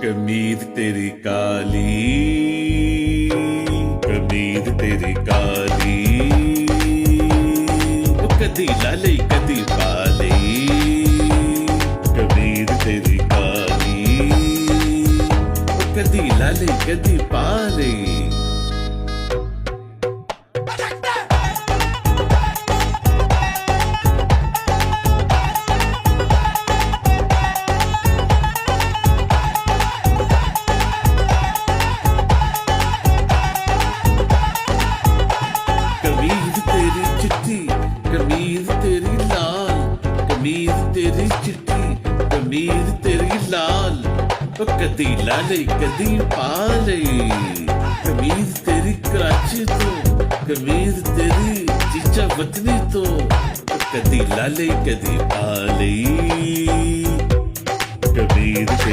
कमीज तेरी काली, कमीज तेरी काली, कदी लाले कदी पाले, कमीज तेरी काली, कदी लाले कदी पाले। कमीज तेरी चिट्टी, कमीज तेरी लाल, कमीज तेरी चिट्टी, कमीज तेरी लाल, कदी लाले कदी पाले। कमीज तेरी कराची तो, कमीज तेरी चीचा वतनी तो, कदी लाले कदी पाले। कमीज